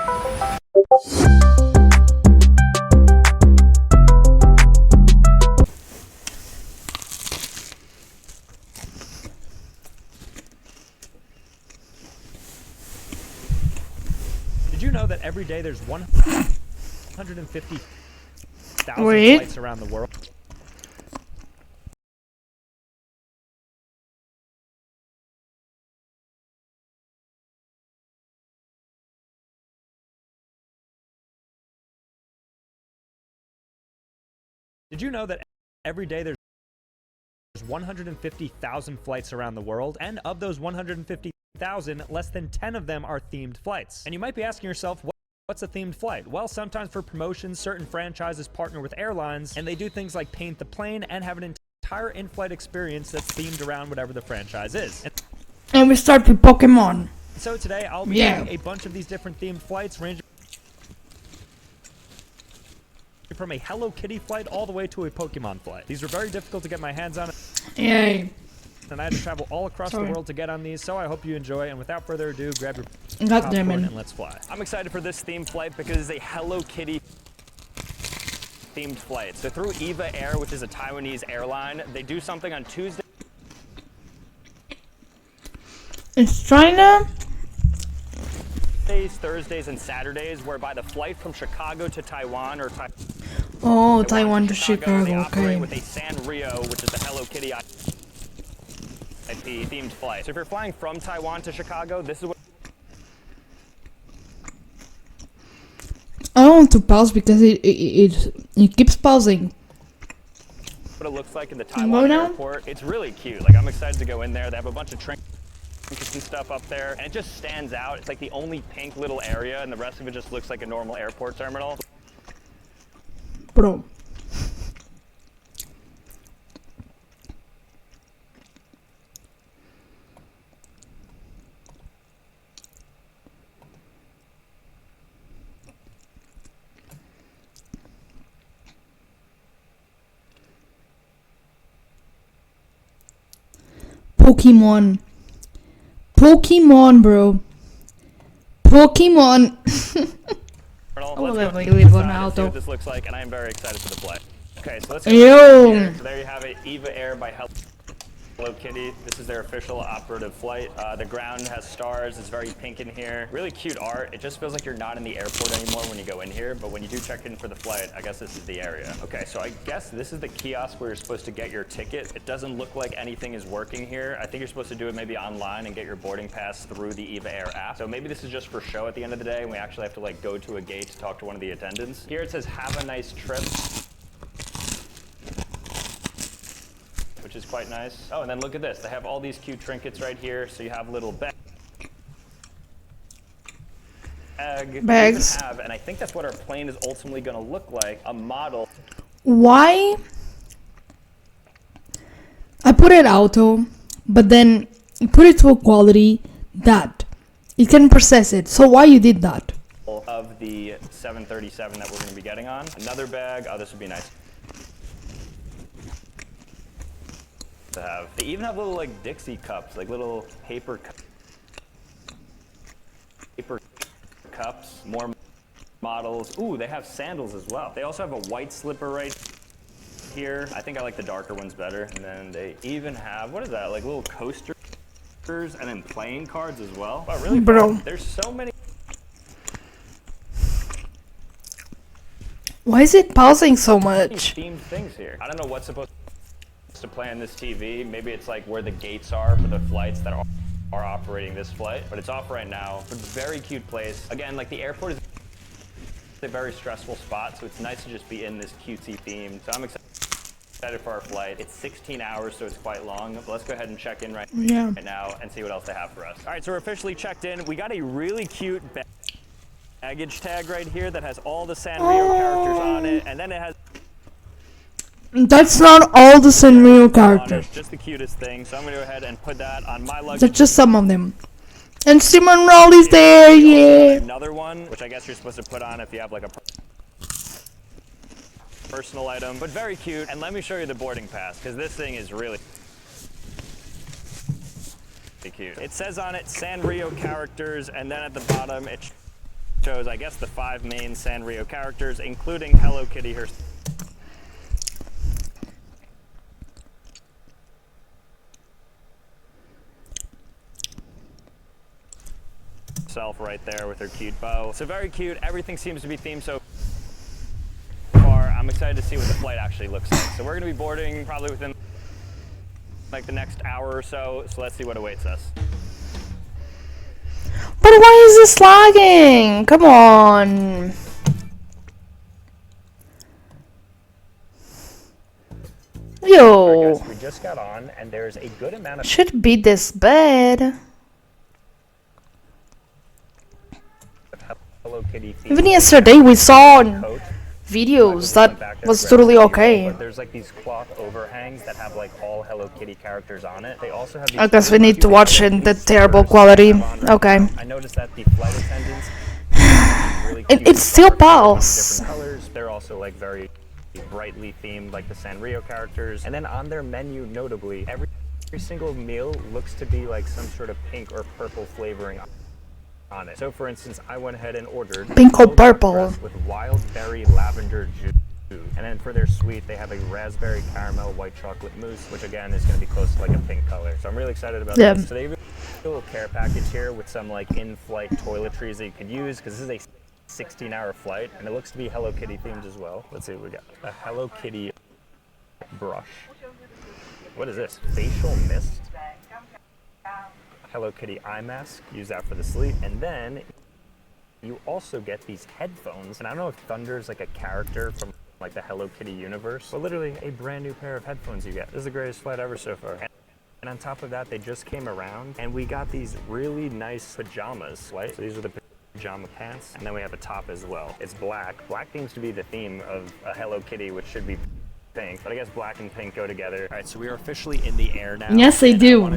Did you know that every day there's 150,000 flights around the world? Did you know that every day there's 150,000 flights around the world, and of those 150,000, less than 10 of them are themed flights? And you might be asking yourself, what's a themed flight? Well, sometimes for promotions, certain franchises partner with airlines, and they do things like paint the plane and have an entire in-flight experience that's themed around whatever the franchise is. And we start with Pokemon. So today, I'll be doing a bunch of these different themed flights, ranging from a Hello Kitty flight all the way to a Pokemon flight. These were very difficult to get my hands on. Yay. And I had to travel all across the world to get on these, so I hope you enjoy. And without further ado, grab your popcorn and let's fly. I'm excited for this themed flight because it's a Hello Kitty themed flight. So through EVA Air, which is a Taiwanese airline, they do something on Tuesday. It's China? Thursdays, and Saturdays, whereby the flight from Chicago to Taiwan or Taiwan to Chicago, they okay. operate with a Sanrio, which is the Hello Kitty IP themed flight. So if you're flying from Taiwan to Chicago, this is what. I don't want to pause because it keeps pausing. What it looks like in the Taiwan airport. It's really cute. Like, I'm excited to go in there. They have a bunch of trinkets and stuff up there, and it just stands out. It's like the only pink little area, and the rest of it just looks like a normal airport terminal. Bro. Pokemon. Pokemon, bro. Pokemon. Let's see what this looks like, and I am very excited for the play. Okay, so let's go. So there you have it, EVA Air by Hello Kitty. This is their official operative flight. The ground has stars. It's very pink in here. Really cute art. It just feels like you're not in the airport anymore when you go in here, but when you do check in for the flight, I guess this is the area. Okay, so I guess this is the kiosk where you're supposed to get your ticket. It doesn't look like anything is working here. I think you're supposed to do it maybe online and get your boarding pass through the EVA Air app. So maybe this is just for show at the end of the day, and we actually have to like go to a gate to talk to one of the attendants. Here it says, "Have a nice trip," which is quite nice. Oh, and then look at this. They have all these cute trinkets right here. So you have little bags. And I think that's what our plane is ultimately going to look like, a model. Why? I put it auto, but then you put it to a quality that it can process it. So why you did that? Of the 737 that we're going to be getting on. Another bag. Oh, this would be nice to have. They even have little like Dixie cups, like little paper cups. More models. Ooh, they have sandals as well. They also have a white slipper right here. I think I like the darker ones better. And then they even have, what is that, like little coasters and then playing cards as well. Wow, really fun. There's so many. Why is it pausing so much? Themed things here. I don't know what's supposed to play on this TV. Maybe it's like where the gates are for the flights that are operating this flight, but it's off right now. But it's a very cute place. Again, like the airport is a very stressful spot, so it's nice to just be in this cutesy theme. So I'm excited for our flight. It's 16 hours, so it's quite long. But let's go ahead and check in right now and see what else they have for us. All right, so we're officially checked in. We got a really cute baggage tag right here that has all the Sanrio characters on it, and then it has. That's not all the Sanrio characters. Just the cutest thing. So I'm gonna go ahead and put that on my luggage. That's just some of them. And Simon Roll is there, yeah. Another one, which I guess you're supposed to put on if you have like a personal item, but very cute. And let me show you the boarding pass, because this thing is really cute. It says on it Sanrio characters, and then at the bottom it shows, I guess, the 5 main Sanrio characters, including Hello Kitty herself. Right there with her cute bow. So very cute. Everything seems to be themed so far. I'm excited to see what the flight actually looks like. So we're going to be boarding probably within like the next hour or so. So let's see what awaits us. But why is this lagging? Come on. Yo. Right, guys, we just got on and there's a good amount of should be this bad. Hello Kitty Even yesterday we saw videos that was totally okay. But there's like these cloth overhangs that have like all Hello Kitty characters on it. They also have these I guess we need to watch in the terrible quality. Okay. I noticed that the flight attendants really It still pulse. different colors. They're also like very brightly themed like the Sanrio characters. And then on their menu, notably, every single meal looks to be like some sort of pink or purple flavoring on it. So for instance, I went ahead and ordered pink or purple with wild berry lavender juice. And then for their sweet, they have a raspberry caramel white chocolate mousse, which again is going to be close to like a pink color. So I'm really excited about this. So they have a little care package here with some like in-flight toiletries that you could use, because this is a 16-hour flight and it looks to be Hello Kitty themed as well. Let's see what we got. A Hello Kitty brush. What is this? Facial mist. Hello Kitty eye mask, use that for the sleep. And then you also get these headphones, and I don't know if Thunder's like a character from like the Hello Kitty universe, but literally a brand new pair of headphones you get. This is the greatest flight ever so far. And on top of that, they just came around and we got these really nice pajamas, right? So these are the pajama pants, and then we have a top as well. It's black. Black seems to be the theme of a Hello Kitty, which should be pink, but I guess black and pink go together. All right, so we are officially in the air now. Yes, they do.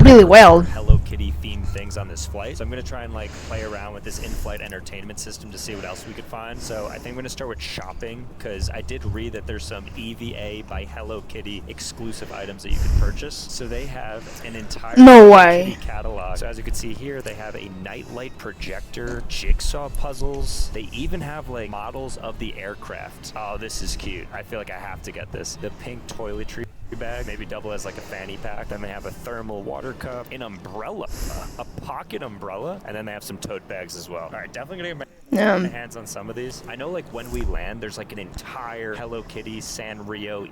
Really well. Hello Kitty themed things on this flight. So I'm going to try and like play around with this in-flight entertainment system to see what else we could find. So I think I'm going to start with shopping, because I did read that there's some EVA by Hello Kitty exclusive items that you can purchase. So they have an entire Kitty catalog. So as you can see here, they have a nightlight projector, jigsaw puzzles. They even have like models of the aircraft. Oh, this is cute. I feel like I have to get this. The pink toiletry bag, maybe double as like a fanny pack. Then they have a thermal water cup, an umbrella, a pocket umbrella, and then they have some tote bags as well. All right, definitely gonna get my hands on some of these. I know like when we land, there's like an entire Hello Kitty Sanrio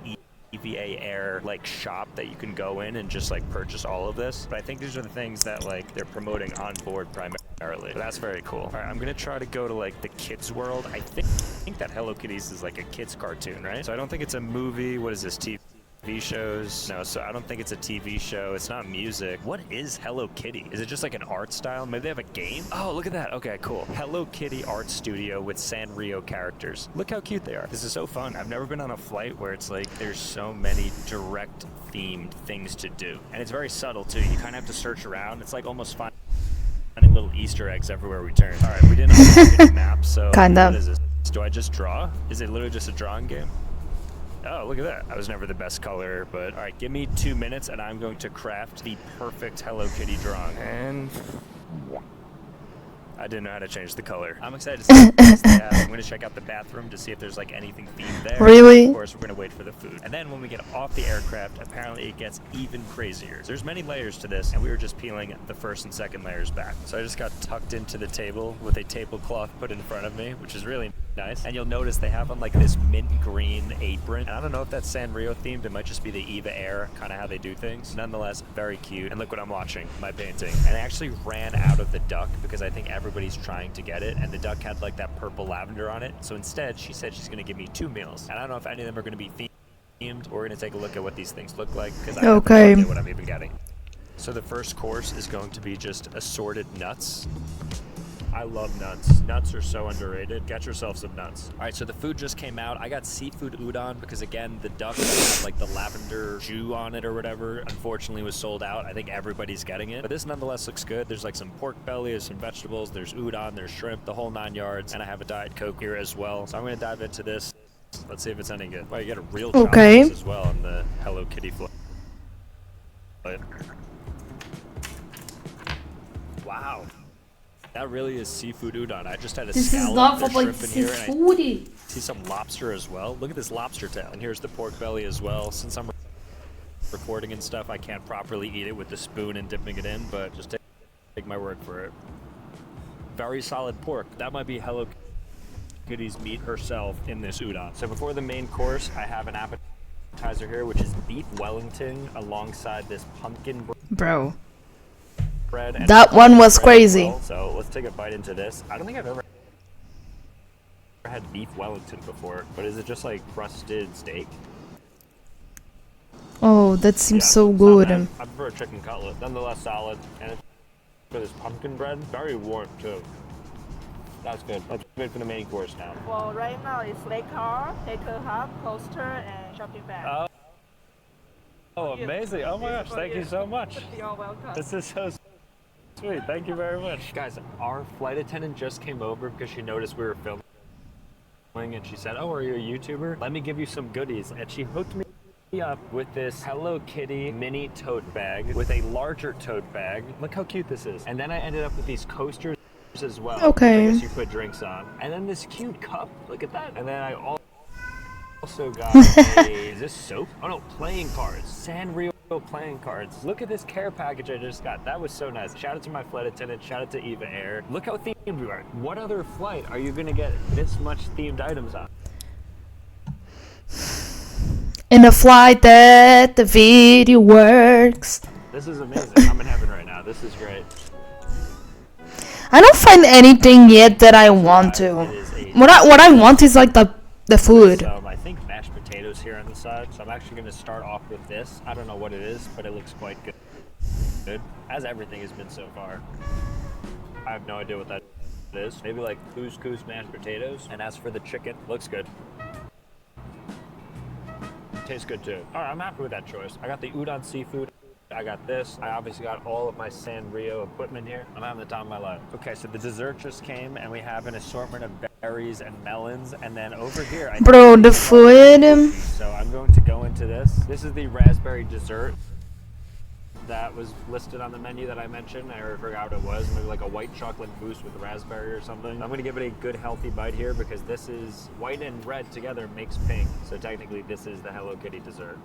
EVA Air like shop that you can go in and just like purchase all of this. But I think these are the things that like they're promoting on board primarily. So that's very cool. All right, I'm gonna try to go to like the kids world. I think that Hello Kitty's is like a kids cartoon, right? So I don't think it's a movie. What is this, TV shows? No, so I don't think it's a TV show. It's not music. What is Hello Kitty? Is it just like an art style? Maybe they have a game? Oh, look at that. Okay, cool. Hello Kitty art studio with Sanrio characters. Look how cute they are. This is so fun. I've never been on a flight where it's like there's so many direct themed things to do. And it's very subtle too. You kind of have to search around. It's like almost finding little Easter eggs everywhere we turn. All right, we didn't have a map, so what is this? Do I just draw? Is it literally just a drawing game? Oh, look at that. I was never the best color, but all right, give me 2 minutes and I'm going to craft the perfect Hello Kitty drawing. And I didn't know how to change the color. I'm excited to see what else they have. I'm going to check out the bathroom to see if there's like anything themed there. Really? Of course, we're going to wait for the food. And then when we get off the aircraft, apparently it gets even crazier. There's many layers to this, and we were just peeling the first and second layers back. So I just got tucked into the table with a tablecloth put in front of me, which is really nice. And you'll notice they have on like this mint green apron. And I don't know if that's Sanrio themed. It might just be the EVA Air, kind of how they do things. Nonetheless, very cute. And look what I'm watching, my painting. And I actually ran out of the duck because I think everybody's trying to get it. And the duck had like that purple lavender on it. So instead, she said she's going to give me 2 meals. And I don't know if any of them are going to be themed. We're going to take a look at what these things look like, because I have no idea what I'm even getting. So the first course is going to be just assorted nuts. I love nuts. Nuts are so underrated. Get yourself some nuts. All right, so the food just came out. I got seafood udon because, again, the duck had like the lavender jus on it or whatever. Unfortunately, was sold out. I think everybody's getting it. But this nonetheless looks good. There's like some pork belly, there's some vegetables, there's udon, there's shrimp, the whole 9 yards. And I have a Diet Coke here as well. So I'm going to dive into this. Let's see if it's any good. Well, you get a real chopsticks as well in the Hello Kitty flight. Wow. That really is seafood udon. I just had a This is scallop, not for there's like shrimp in here, and seafoody. I see some lobster as well. Look at this lobster tail. And here's the pork belly as well. Since I'm recording and stuff, I can't properly eat it with the spoon and dipping it in, but just take my word for it. Very solid pork. That might be Hello Kitty's meat herself in this udon. So before the main course, I have an appetizer here, which is beef Wellington alongside this pumpkin Bro. bread. And That one was crazy. well. So let's take a bite into this. I don't think I've ever had beef Wellington before, but is it just like crusted steak? Oh, that seems Yeah, so it's not good. bad. I prefer a chicken cutlet, nonetheless solid. And it's for this pumpkin bread, very warm too. That's good. Let's wait for the main course now. Well, right now it's lake car, taker hub, coaster, and shopping bag. Oh, amazing. Oh my gosh, thank you so much. You're welcome. This is so sweet. Thank you very much. Guys, our flight attendant just came over because she noticed we were filming and she said, oh, are you a YouTuber? Let me give you some goodies. And she hooked me up with this Hello Kitty mini tote bag with a larger tote bag. Look how cute this is. And then I ended up with these coasters as well. Okay. I guess you put drinks on. And then this cute cup. Look at that. And then I also got is this soap? Oh no, playing cards. Sanrio playing cards. Look at this care package I just got. That was so nice. Shout out to my flight attendant. Shout out to Eva Air. Look how themed we are. What other flight are you gonna get this much themed items on? In a flight that the video works. This is amazing. I'm in heaven right now. This is great. I don't find anything yet that I want to. What I want is like the food. So I think mashed potatoes here on the side. So I'm actually going to start off with this. I don't know what it is, but it looks quite good. As everything has been so far. I have no idea what that is. Maybe like couscous mashed potatoes. And as for the chicken, looks good. Tastes good too. All right, I'm happy with that choice. I got the udon seafood. I got this. I obviously got all of my Sanrio equipment here. I'm having the time of my life. Okay, so the dessert just came, and we have an assortment of berries and melons. And then over here, Bro, the food. So I'm going to go into this. This is the raspberry dessert that was listed on the menu that I mentioned. I already forgot what it was. Maybe like a white chocolate mousse with raspberry or something. I'm going to give it a good healthy bite here because this is white and red together makes pink. So technically this is the Hello Kitty dessert.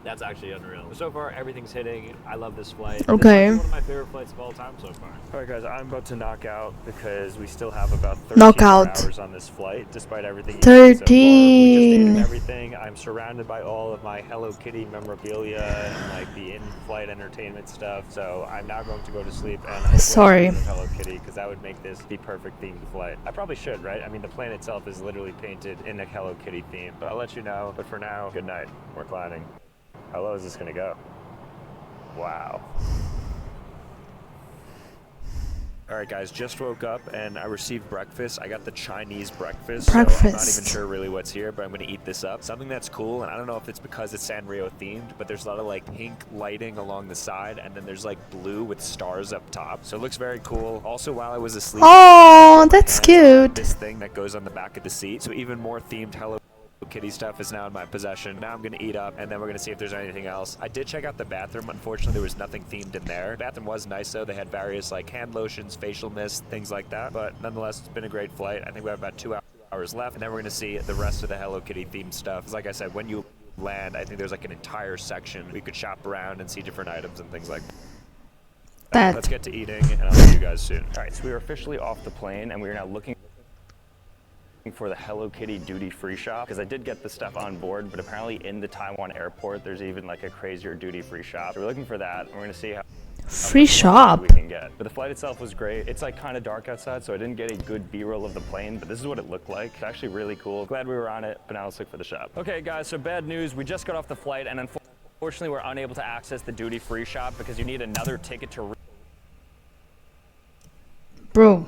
That's actually unreal. So far, everything's hitting. I love this flight. Okay. This is one of my favorite flights of all time so far. All right, guys, I'm about to knock out because we still have about 13 hours on this flight, despite everything. 13. We just ate and everything. I'm surrounded by all of my Hello Kitty memorabilia and like the in-flight entertainment stuff. So I'm now going to go to sleep and Sorry. Hello Kitty because that would make this the perfect themed flight. I probably should, right? I mean, the plane itself is literally painted in a Hello Kitty theme. But I'll let you know. But for now, good night. We're climbing. How low is this gonna go? Wow. All right, guys, just woke up and I received breakfast. I got the Chinese breakfast. So I'm not even sure really what's here, but I'm gonna eat this up. Something that's cool, and I don't know if it's because it's Sanrio themed, but there's a lot of like pink lighting along the side, and then there's like blue with stars up top. So it looks very cool. Also, while I was asleep, oh, that's cute. This thing that goes on the back of the seat. So even more themed Hello Kitty stuff is now in my possession. Now I'm gonna eat up and then we're gonna see if there's anything else. I did check out the bathroom. Unfortunately, there was nothing themed in there. The bathroom was nice though. They had various like hand lotions, facial mist, things like that. But nonetheless, it's been a great flight. I think we have about 2 hours left and then we're gonna see the rest of the Hello Kitty themed stuff. Because like I said, when you land, I think there's like an entire section we could shop around and see different items and things like that. Let's get to eating and I'll see you guys soon. All right, so we are officially off the plane and we are now looking for the Hello Kitty duty-free shop because I did get the stuff on board, but apparently in the Taiwan airport there's even like a crazier duty-free shop. So we're looking for that. We're gonna see how free shop we can get. But the flight itself was great. It's like kind of dark outside, so I didn't get a good B-roll of the plane, but this is what it looked like. It's actually really cool. Glad we were on it, but now let's look for the shop. Okay, guys, so bad news. We just got off the flight, and unfortunately, we're unable to access the duty-free shop because you need another ticket to. Bro.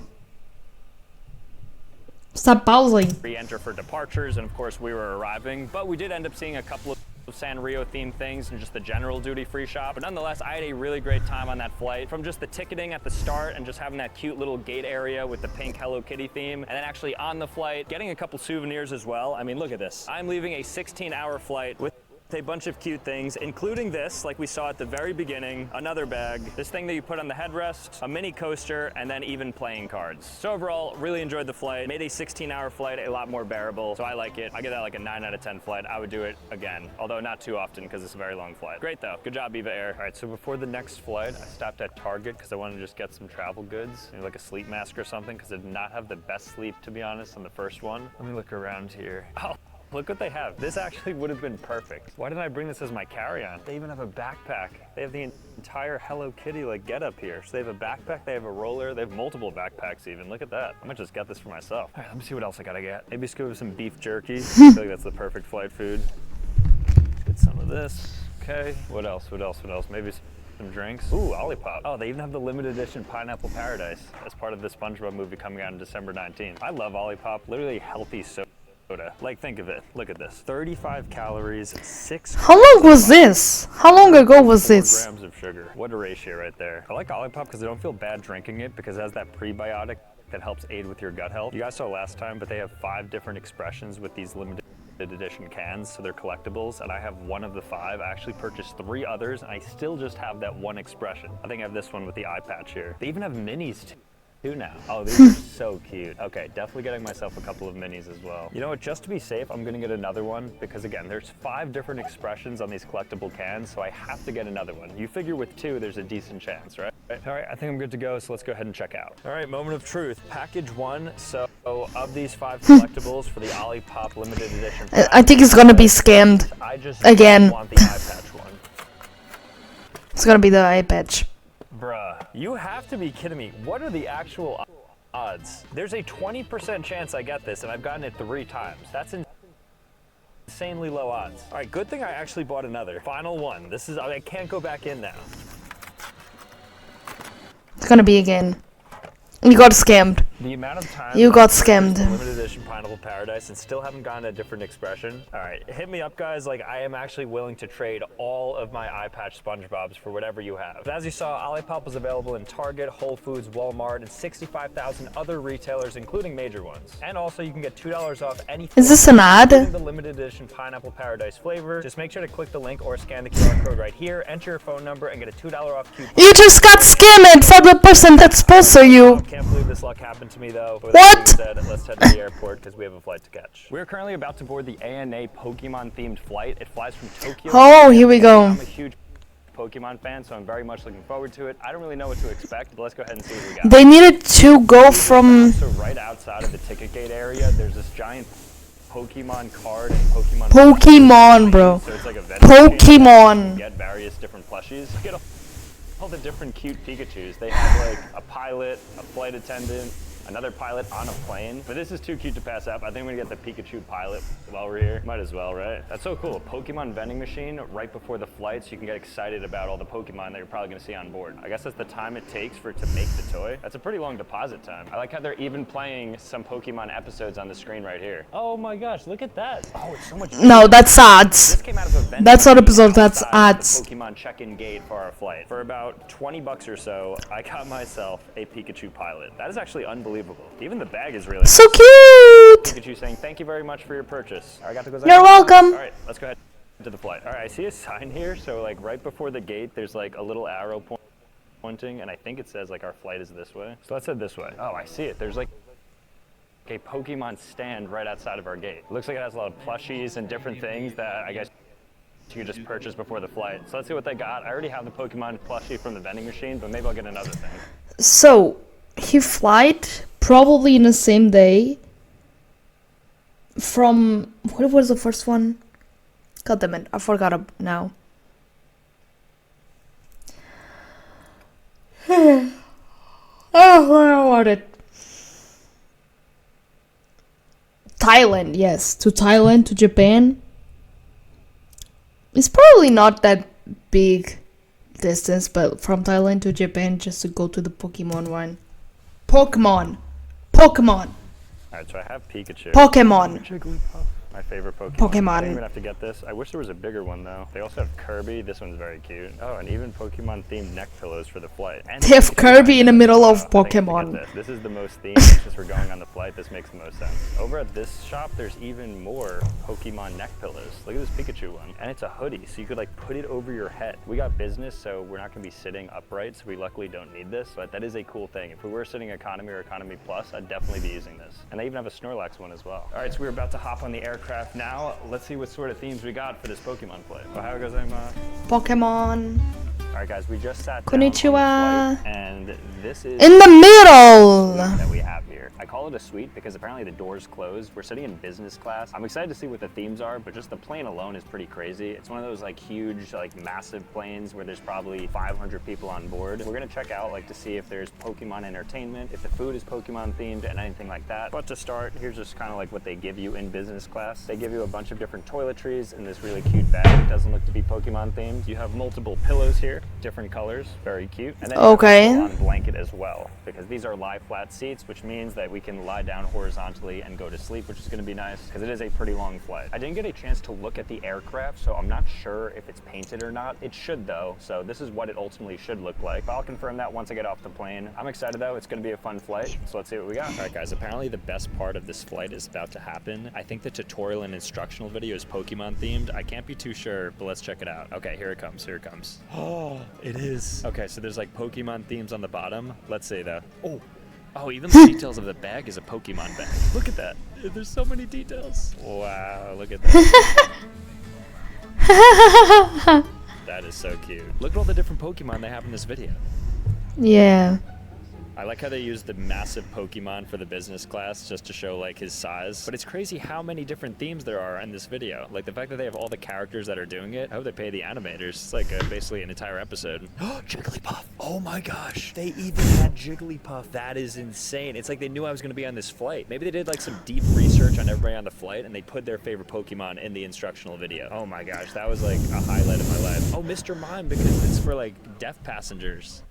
Stop pausing. Re-enter for departures, and of course we were arriving, but we did end up seeing a couple of Sanrio themed things and just the general duty-free shop. But nonetheless, I had a really great time on that flight. From just the ticketing at the start and just having that cute little gate area with the pink Hello Kitty theme, and then actually on the flight, getting a couple souvenirs as well. I mean, look at this. I'm leaving a 16-hour flight with a bunch of cute things, including this, like we saw at the very beginning, another bag, this thing that you put on the headrest, a mini coaster, and then even playing cards. So overall, really enjoyed the flight. Made a 16-hour flight a lot more bearable, so I like it. I give that like a 9 out of 10 flight. I would do it again, although not too often because it's a very long flight. Great though. Good job, Eva Air. All right, so before the next flight, I stopped at Target because I wanted to just get some travel goods, maybe like a sleep mask or something, because I did not have the best sleep, to be honest, on the first one. Let me look around here. Oh. Look what they have. This actually would have been perfect. Why didn't I bring this as my carry-on? They even have a backpack. They have the entire Hello Kitty like get up here. So they have a backpack, they have a roller, they have multiple backpacks even. Look at that. I might just get this for myself. All right, let me see what else I gotta get. Maybe scoop some beef jerky. I feel like that's the perfect flight food. Get some of this. Okay. What else? What else? What else? Maybe some drinks. Ooh, Olipop. Oh, they even have the limited edition Pineapple Paradise as part of the SpongeBob movie coming out on December 19th. I love Olipop. Literally healthy soda. Like, think of it. Look at this. 35 calories, 6. How long was this? How long ago was this? 4 grams of sugar. What a ratio right there. I like Olipop because I don't feel bad drinking it because it has that prebiotic that helps aid with your gut health. You guys saw last time, but they have 5 different expressions with these limited edition cans, so they're collectibles, and I have one of the 5. I actually purchased 3 others, and I still just have that one expression. I think I have this one with the eye patch here. They even have minis too. Now. Oh, these are so cute. Okay, definitely getting myself a couple of minis as well. You know what, just to be safe, I'm gonna get another one because again, there's 5 different expressions on these collectible cans, so I have to get another one. You figure with 2, there's a decent chance, right? All right, I think I'm good to go, so let's go ahead and check out. All right, moment of truth. Package 1, so of these 5 collectibles for the Olipop limited edition. I think it's gonna be scammed. I just again. want the eye patch one. It's gonna be the eye patch. Bruh, you have to be kidding me. What are the actual odds? There's a 20% chance I get this, and I've gotten it 3 times. That's insanely low odds. All right, good thing I actually bought another. Final one. This is, I can't go back in now. It's gonna be again. You got scammed. The amount of time you got scammed. Limited edition Pineapple Paradise and still haven't gotten a different expression. All right, hit me up, guys. Like, I am actually willing to trade all of my eye patch SpongeBobs for whatever you have. But as you saw, Olipop was available in Target, Whole Foods, Walmart, and 65,000 other retailers, including major ones. And also, you can get $2 off any. Is this an ad? The limited edition Pineapple Paradise flavor. Just make sure to click the link or scan the QR code right here. Enter your phone number and get a $2 off coupon. You just got scammed for the person that sponsor you. Can't believe this luck happened to me though. What? Said, let's head to the airport because we have a flight to catch. We're currently about to board the ANA Pokemon themed flight. It flies from Tokyo. Oh, here we go. I'm a huge Pokemon fan, so I'm very much looking forward to it. I don't really know what to expect, but let's go ahead and see what we got. They needed to go from. So right outside of the ticket gate area, there's this giant Pokemon card and Pokemon. Pokemon, bro. So it's like a Pokemon. You get various different plushies. Look at all the different cute Pikachus. They have like a pilot, a flight attendant, another pilot on a plane. But this is too cute to pass up. I think we're gonna get the Pikachu pilot while we're here. Might as well, right? That's so cool. A Pokemon vending machine right before the flight so you can get excited about all the Pokemon that you're probably gonna see on board. I guess that's the time it takes for it to make the toy. That's a pretty long deposit time. I like how they're even playing some Pokemon episodes on the screen right here. Oh my gosh, look at that. Oh, it's so much. No, that's ads. This came out of a vending That's not episode, machine that's outside ads. the Pokemon check-in gate for our flight. For about 20 bucks or so, I got myself a Pikachu pilot. That is actually unbelievable. Even the bag is really So nice. cute. Pikachu saying, thank you very much for your purchase. I got to go. You're welcome. All right, let's go ahead to the flight. All right, I see a sign here. So like right before the gate, there's like a little arrow pointing, and I think it says like our flight is this way. So let's head this way. Oh, I see it. There's like a Pokemon stand right outside of our gate. It looks like it has a lot of plushies and different things that I guess you could just purchase before the flight. So let's see what they got. I already have the Pokemon plushie from the vending machine, but maybe I'll get another thing. So he flight probably in the same day from what was the first one? God damn it, I forgot now. Oh, where was it? Thailand, yes, to Thailand, to Japan. It's probably not that big distance, but from Thailand to Japan just to go to the Pokemon one. Pokemon. All right, so I have Pikachu. Pokemon. Jigglypuff. My favorite Pokemon. Pokemon. I didn't even have to get this. I wish there was a bigger one though. They also have Kirby. This one's very cute. Oh, and even Pokemon themed neck pillows for the flight. And They have Kirby in the middle of Pokemon. This is the most themed. Since we're going on the flight, this makes the most sense. Over at this shop, there's even more Pokemon neck pillows. Look at this Pikachu one. And it's a hoodie, so you could like put it over your head. We got business, so we're not gonna be sitting upright, so we luckily don't need this, but that is a cool thing. If we were sitting economy or economy plus, I'd definitely be using this. And they even have a Snorlax one as well. All right, so we're about to hop on the aircraft now. Let's see what sort of themes we got for this Pokemon flight. Ohayou gozaimasu. Pokemon. All right, guys, we just sat down Konnichiwa. on the flight, and this is In the middle. that we have here. I call it a suite because apparently the doors closed. We're sitting in business class. I'm excited to see what the themes are, but just the plane alone is pretty crazy. It's one of those like huge, like massive planes where there's probably 500 people on board. We're gonna check out like to see if there's Pokemon entertainment, if the food is Pokemon themed and anything like that. But to start, here's just kind of like what they give you in business class. They give you a bunch of different toiletries in this really cute bag. It doesn't look to be Pokemon themed. You have multiple pillows here, different colors, very cute. And then Okay. you have a full-on blanket as well, because these are lie flat seats, which means that we can lie down horizontally and go to sleep, which is gonna be nice because it is a pretty long flight. I didn't get a chance to look at the aircraft, so I'm not sure if it's painted or not. It should though, so this is what it ultimately should look like. But I'll confirm that once I get off the plane. I'm excited though, it's gonna be a fun flight, so let's see what we got. All right guys, apparently the best part of this flight is about to happen. I think the tutorial and instructional video is Pokemon themed. I can't be too sure, but let's check it out. Okay, here it comes, here it comes. Oh, it is. Okay, so there's like Pokemon themes on the bottom. Let's see though. Oh, even the details of the bag is a Pokemon bag. Look at that. There's so many details. Wow, look at that. That is so cute. Look at all the different Pokemon they have in this video. Yeah. I like how they use the massive Pokemon for the business class just to show like his size. But it's crazy how many different themes there are in this video. Like the fact that they have all the characters that are doing it. I hope they pay the animators. It's like basically an entire episode. Jigglypuff. Oh my gosh. They even had Jigglypuff. That is insane. It's like they knew I was going to be on this flight. Maybe they did like some deep research on everybody on the flight and they put their favorite Pokemon in the instructional video. Oh my gosh. That was like a highlight of my life. Oh, Mr. Mime, because it's for like deaf passengers.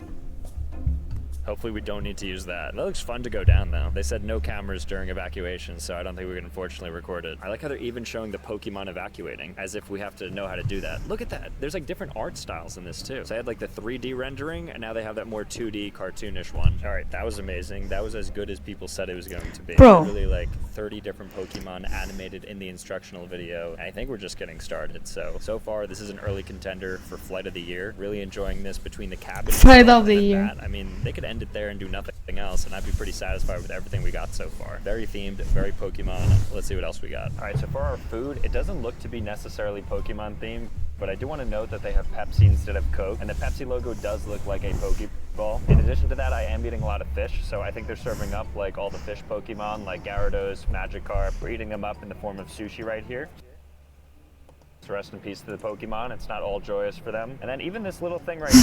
Hopefully we don't need to use that. That looks fun to go down though. They said no cameras during evacuation, so I don't think we can unfortunately record it. I like how they're even showing the Pokemon evacuating, as if we have to know how to do that. Look at that. There's like different art styles in this too. So I had like the 3D rendering, and now they have that more 2D cartoonish one. All right, that was amazing. That was as good as people said it was going to be. Bro. Literally like 30 different Pokemon animated in the instructional video. And I think we're just getting started. So far this is an early contender for Flight of the Year. Really enjoying this between the cabin. Flight of the year. I mean, they could end it there and do nothing else, and I'd be pretty satisfied with everything we got so far. Very themed, very Pokemon. Let's see what else we got. All right, so for our food, it doesn't look to be necessarily Pokemon themed, but I do want to note that they have Pepsi instead of Coke, and the Pepsi logo does look like a Pokeball. In addition to that, I am eating a lot of fish, so I think they're serving up like all the fish Pokemon, like Gyarados, Magikarp. We're eating them up in the form of sushi right here. So rest in peace to the Pokemon. It's not all joyous for them. And then even this little thing right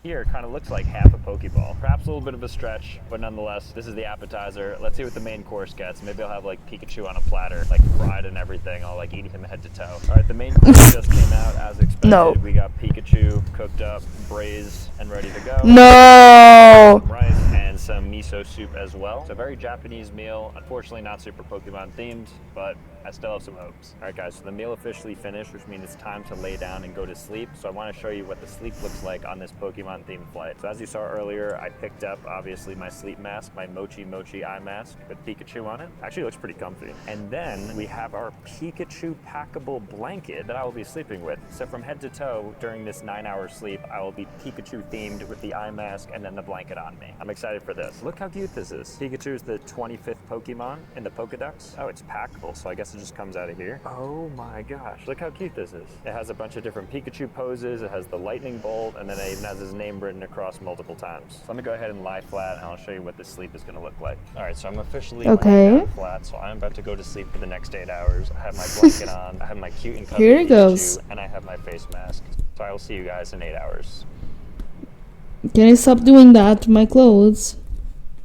here kind of looks like half a Pokeball. Perhaps a little bit of a stretch, but nonetheless, this is the appetizer. Let's see what the main course gets. Maybe I'll have like Pikachu on a platter, like fried and everything. I'll like eat him head to toe. All right, the main course just came out as expected. No. We got Pikachu cooked up, braised, and ready to go. No. Some rice and some miso soup as well. It's a very Japanese meal. Unfortunately, not super Pokemon themed, but I still have some hopes. All right, guys, so the meal officially finished, which means it's time to lay down and go to sleep. So I want to show you what the sleep looks like on this Pokemon themed flight. So as you saw earlier, I picked up obviously my sleep mask, my Mochi eye mask with Pikachu on it. Actually looks pretty comfy. And then we have our Pikachu packable blanket that I will be sleeping with. So from head to toe during this 9-hour sleep, I will be Pikachu themed with the eye mask and then the blanket on me. I'm excited for this. Look how cute this is. Pikachu is the 25th Pokemon in the Pokedex. Oh, it's packable, so I guess it just comes out of here. Oh my gosh, look how cute this is. It has a bunch of different Pikachu poses. It has the lightning bolt, and then it even has his name written across multiple times. So let me go ahead and lie flat, and I'll show you what this sleep is going to look like. All right, so I'm officially lying down flat, so I'm about to go to sleep for the next 8 hours. I have my blanket on, I have my cute and cuddly Here it goes. Pikachu, and I have my face mask. So I will see you guys in 8 hours. Can you stop doing that to my clothes?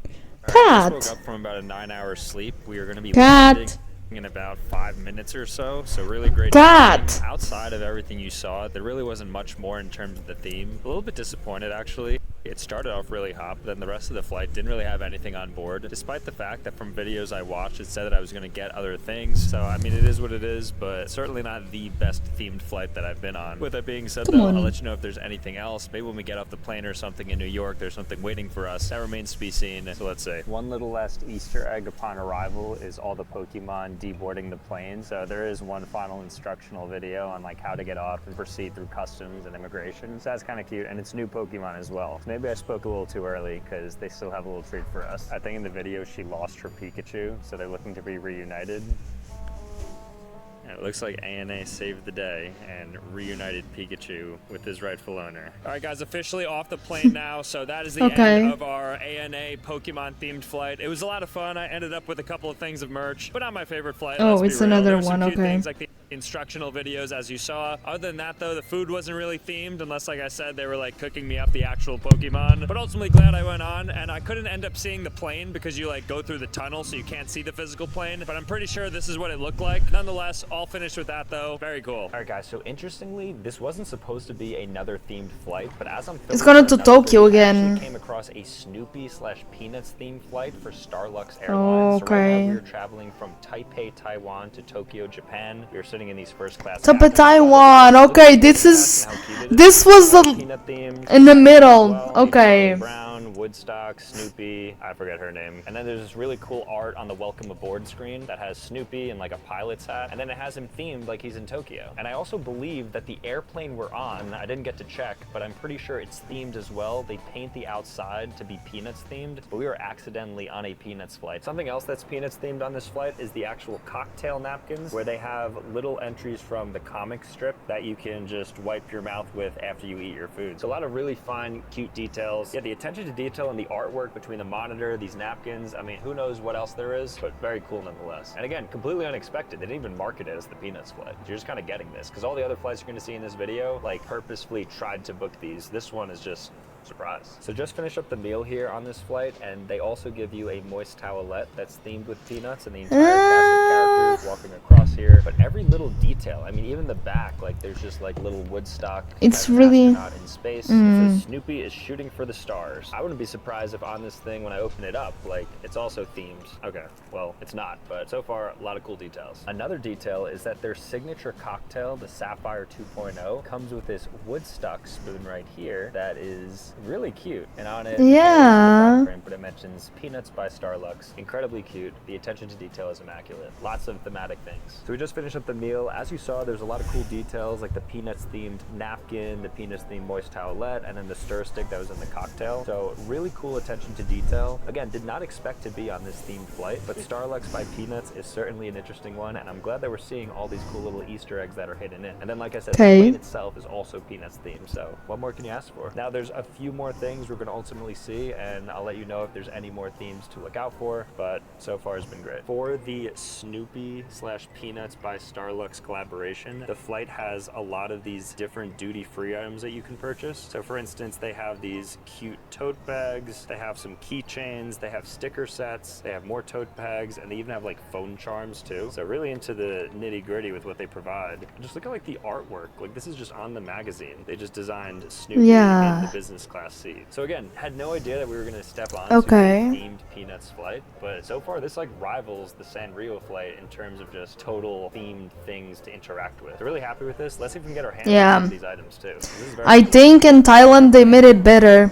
Right, Cat. I just woke up from about a 9-hour sleep. We are going to be Cat. landing in about 5 minutes or so, so really great. Cat. Outside of everything you saw, there really wasn't much more in terms of the theme. A little bit disappointed actually. It started off really hot, but then the rest of the flight didn't really have anything on board, despite the fact that from videos I watched, it said that I was going to get other things. So, I mean, it is what it is, but certainly not the best themed flight that I've been on. With that being said, though, I'll let you know if there's anything else. Maybe when we get off the plane or something in New York, there's something waiting for us. That remains to be seen, so let's see. One little last Easter egg upon arrival is all the Pokemon deboarding the plane. So there is one final instructional video on like how to get off and proceed through customs and immigration. So that's kind of cute, and it's new Pokemon as well. So maybe I spoke a little too early because they still have a little treat for us. I think in the video she lost her Pikachu, so they're looking to be reunited. And it looks like ANA saved the day and reunited Pikachu with his rightful owner. All right, guys, officially off the plane now. So that is the end of our ANA Pokemon themed flight. It was a lot of fun. I ended up with a couple of things of merch, but not my favorite flight. Oh, it's another one. Okay. Things like the instructional videos, as you saw. Other than that, though, the food wasn't really themed, unless, like I said, they were like cooking me up the actual Pokemon. But ultimately, glad I went on, and I couldn't end up seeing the plane because you like go through the tunnel, so you can't see the physical plane. But I'm pretty sure this is what it looked like. Nonetheless, all finished with that, though. Very cool. All right, guys. So interestingly, this wasn't supposed to be another themed flight, but as I'm filming, it's going to Tokyo again. I came across a Snoopy/Peanuts themed flight for Starlux Airlines. Okay. So right now we were traveling from Taipei, Taiwan to Tokyo, Japan. We were sitting in these first class. Taipei, Taiwan. Okay, this was in the middle. Okay. Brown, Woodstock, Snoopy, I forget her name. And then there's this really cool art on the welcome aboard screen that has Snoopy in like a pilot's hat, and then it has him themed like he's in Tokyo. And I also believe that the airplane we're on, I didn't get to check, but I'm pretty sure it's themed as well. They paint the outside to be Peanuts themed, but we were accidentally on a Peanuts flight. Something else that's Peanuts themed on this flight is the actual cocktail napkins, where they have little entries from the comic strip that you can just wipe your mouth with after you eat your food. So a lot of really fine, cute details. Yeah, the attention to detail and the artwork between the monitor, these napkins, I mean, who knows what else there is, but very cool nonetheless. And again, completely unexpected. They didn't even market it as the Peanuts flight. You're just kind of getting this, because all the other flights you're going to see in this video, like, purposefully tried to book these. This one is just surprise. So just finish up the meal here on this flight, and they also give you a moist towelette that's themed with Peanuts, and the entire cast of characters walking across here. But every little detail, I mean, even the back, like there's just like little Woodstock. It's really astronaut in space. It says Snoopy is shooting for the stars. I wouldn't be surprised if on this thing, when I open it up, like it's also themed. Okay, well, it's not, but so far a lot of cool details. Another detail is that their signature cocktail, the Sapphire 2.0, comes with this Woodstock spoon right here that is really cute, and on it, but it mentions Peanuts by Starlux. Incredibly cute. The attention to detail is immaculate. Lots of thematic things. So we just finished up the meal. As you saw, there's a lot of cool details, like the Peanuts themed napkin, the Peanuts themed moist towelette, and then the stir stick that was in the cocktail. So really cool attention to detail. Again, did not expect to be on this themed flight, but Starlux by Peanuts is certainly an interesting one, and I'm glad that we're seeing all these cool little Easter eggs that are hidden in. And then, like I said, the plane itself is also Peanuts themed. So what more can you ask for? Now there's a few more things we're going to ultimately see, and I'll let you know if there's any more themes to look out for, but so far it's been great. For the Snoopy/Peanuts by Starlux collaboration, the flight has a lot of these different duty-free items that you can purchase. So for instance, they have these cute tote bags, they have some keychains, they have sticker sets, they have more tote bags, and they even have like phone charms too. So really into the nitty-gritty with what they provide. And just look at like the artwork. Like this is just on the magazine. They just designed Snoopy in the business class seat. So again, had no idea that we were going to step on to a themed Peanuts flight, but so far this like rivals the Sanrio flight in terms of just total themed things to interact with. So really happy with this. Let's see if we can get our hands on these items too. I think in Thailand they made it better.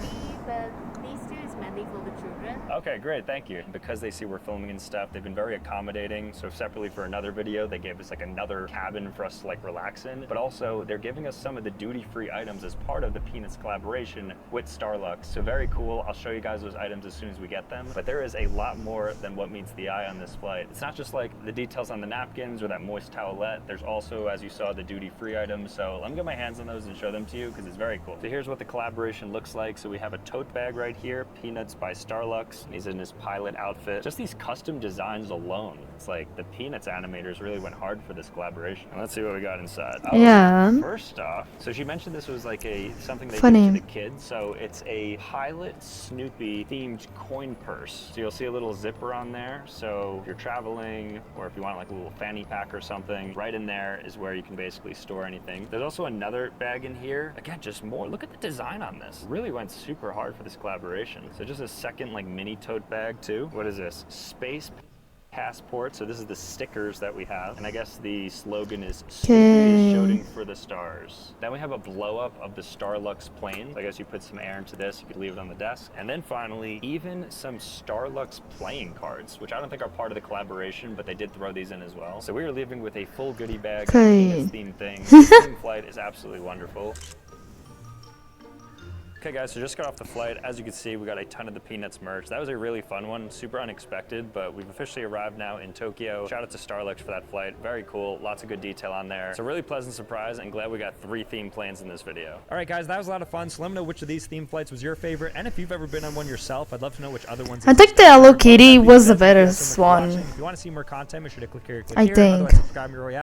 Okay, great, thank you. Because they see we're filming and stuff, they've been very accommodating. So separately for another video, they gave us like another cabin for us to like relax in. But also, they're giving us some of the duty-free items as part of the Peanuts collaboration with Starlux. So very cool. I'll show you guys those items as soon as we get them. But there is a lot more than what meets the eye on this flight. It's not just like the details on the napkins or that moist towelette. There's also, as you saw, the duty-free items. So let me get my hands on those and show them to you because it's very cool. So here's what the collaboration looks like. So we have a tote bag right here, Peanuts Peanuts by Starlux. He's in his pilot outfit. Just these custom designs alone. It's like the Peanuts animators really went hard for this collaboration. And let's see what we got inside. Oh, Yeah. first off, so she mentioned this was like something they Funny. did to the kids. So it's a Pilot Snoopy themed coin purse. So you'll see a little zipper on there. So if you're traveling or if you want like a little fanny pack or something, right in there is where you can basically store anything. There's also another bag in here. Again, just more. Look at the design on this. Really went super hard for this collaboration. So just a second like mini tote bag too. What is this? Space passport. So this is the stickers that we have, and I guess the slogan is Snoopy is shooting for the stars. Then we have a blow up of the Starlux plane. So I guess you put some air into this, you could leave it on the desk. And then finally, even some Starlux playing cards, which I don't think are part of the collaboration, but they did throw these in as well. So we are leaving with a full goodie bag of this theme thing. This theme flight is absolutely wonderful. Okay guys, so just got off the flight. As you can see, we got a ton of the Peanuts merch. That was a really fun one, super unexpected, but we've officially arrived now in Tokyo. Shout out to Starlux for that flight. Very cool, lots of good detail on there. It's a really pleasant surprise and glad we got 3 theme planes in this video. All right guys, that was a lot of fun. So let me know which of these theme flights was your favorite, and if you've ever been on one yourself, I'd love to know which other ones. I think the Hello Kitty was the better one. If you want to see more content, make sure to click here. I think. Otherwise, subscribe to me, Royale.